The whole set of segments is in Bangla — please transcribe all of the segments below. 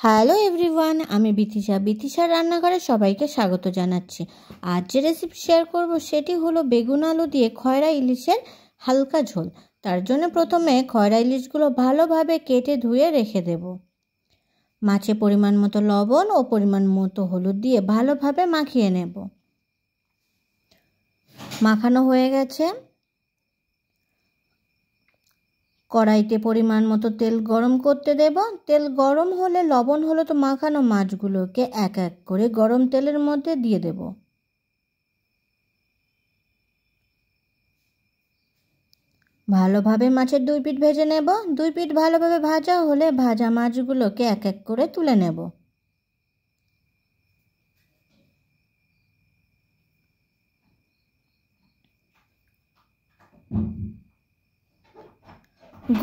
হ্যালো এভরিওয়ান, আমি বিথিশার রান্নাঘরে সবাইকে স্বাগত জানাচ্ছি। আজ যে রেসিপি শেয়ার করব সেটি হলো বেগুন আলু দিয়ে খয়রা ইলিশের হালকা ঝোল। তার জন্য প্রথমে খয়রা ইলিশগুলো ভালোভাবে কেটে ধুয়ে রেখে দেব। মাছে পরিমাণ মতো লবণ ও পরিমাণ মতো হলুদ দিয়ে ভালোভাবে মাখিয়ে নেব। মাখানো হয়ে গেছে। কড়াইতে পরিমাণ মতো তেল গরম করতে দেব। তেল গরম হলে লবণ হলুদ মাখানো মাছগুলোকে এক এক করে গরম তেলের মধ্যে দিয়ে দেব। ভালোভাবে মাছের দুই পিঠ ভেজে নেব। দুই পিঠ ভালোভাবে ভাজা হলে ভাজা মাছগুলোকে এক এক করে তুলে নেব।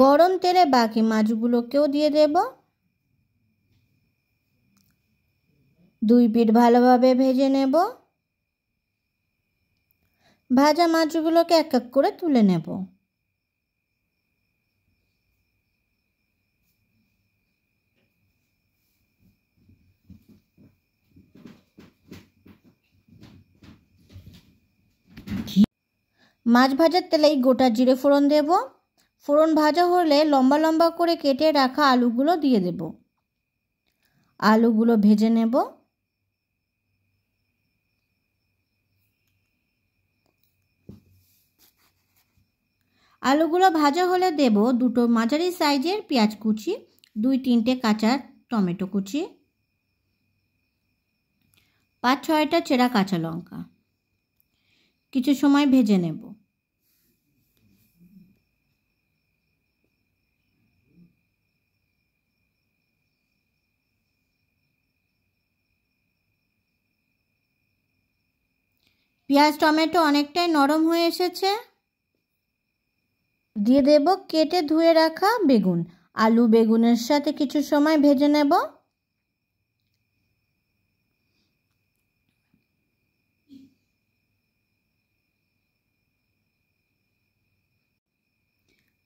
গরম তেলে বাকি মাছগুলোকেও দিয়ে দেব। দুই পিঠ ভালোভাবে ভেজে নেব। ভাজা মাছগুলোকে এক এক করে তুলে নেব। মাছ ভাজার তেলেই গোটা জিরে ফোড়ন দেব। ফোড়ন ভাজা হলে লম্বা লম্বা করে কেটে রাখা আলুগুলো দিয়ে দেব। আলুগুলো ভেজে নেব। আলুগুলো ভাজা হলে দেব দুটো মাঝারি সাইজের পেঁয়াজ কুচি, 2-3টে কাঁচা টমেটো কুচি, 5-6টা চেরা কাঁচা লঙ্কা। কিছু সময় ভেজে নেব। পেঁয়াজ টমেটো অনেকটাই নরম হয়ে এসেছে। দিয়ে দেব কেটে ধুয়ে রাখা বেগুন। আলু বেগুনের সাথে কিছু সময় ভেজে নেব।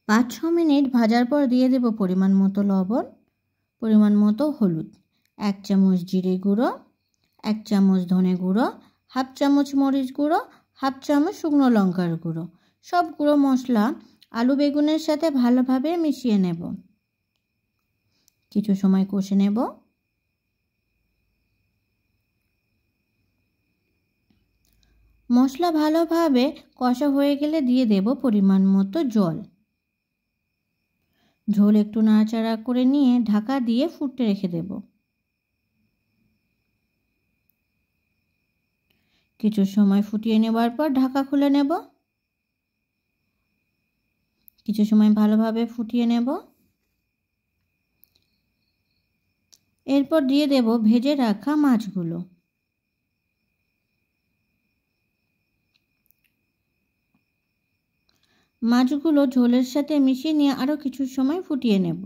পাঁচ ছ মিনিট ভাজার পর দিয়ে দেব পরিমাণ মতো লবণ, পরিমাণ মতো হলুদ, 1 চামচ জিরে গুঁড়ো, 1 চামচ ধনে গুঁড়ো, 1/2 চামচ মরিচ গুঁড়ো, 1/2 চামচ শুকনো লঙ্কার গুঁড়ো। সব গুঁড়ো মশলা আলু বেগুনের সাথে ভালোভাবে মিশিয়ে নেব। কিছু সময় কষে নেব। মশলা ভালোভাবে কষা হয়ে গেলে দিয়ে দেব পরিমাণ মতো জল। ঝোল একটু নাড়াচাড়া করে নিয়ে ঢাকা দিয়ে ফুটতে রেখে দেব। কিছু সময় ফুটিয়ে নেবার পর ঢাকা খুলে নেব। কিছু সময় ভালোভাবে ফুটিয়ে নেব। এরপর দিয়ে দেব ভেজে রাখা মাছগুলো। মাছগুলো ঝোলের সাথে মিশিয়ে নিয়ে আরও কিছু সময় ফুটিয়ে নেব।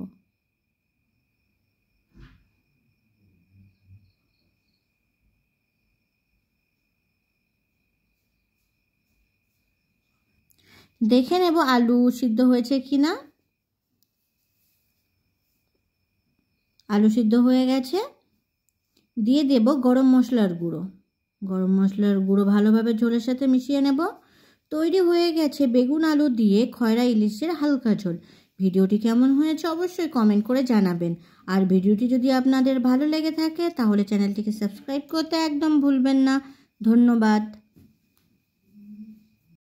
দেখে নেব আলু সিদ্ধ হয়েছে কিনা। আলু সিদ্ধ হয়ে গেছে। দিয়ে দেব গরম মশলার গুঁড়ো। গরম মশলার গুঁড়ো ভালোভাবে ঝোলের সাথে মিশিয়ে নেব। তৈরি হয়ে গেছে বেগুন আলু দিয়ে খয়রা ইলিশের হালকা ঝোল। ভিডিওটি কেমন হয়েছে অবশ্যই কমেন্ট করে জানাবেন। আর ভিডিওটি যদি আপনাদের ভালো লেগে থাকে তাহলে চ্যানেলটিকে সাবস্ক্রাইব করতে একদম ভুলবেন না। ধন্যবাদ।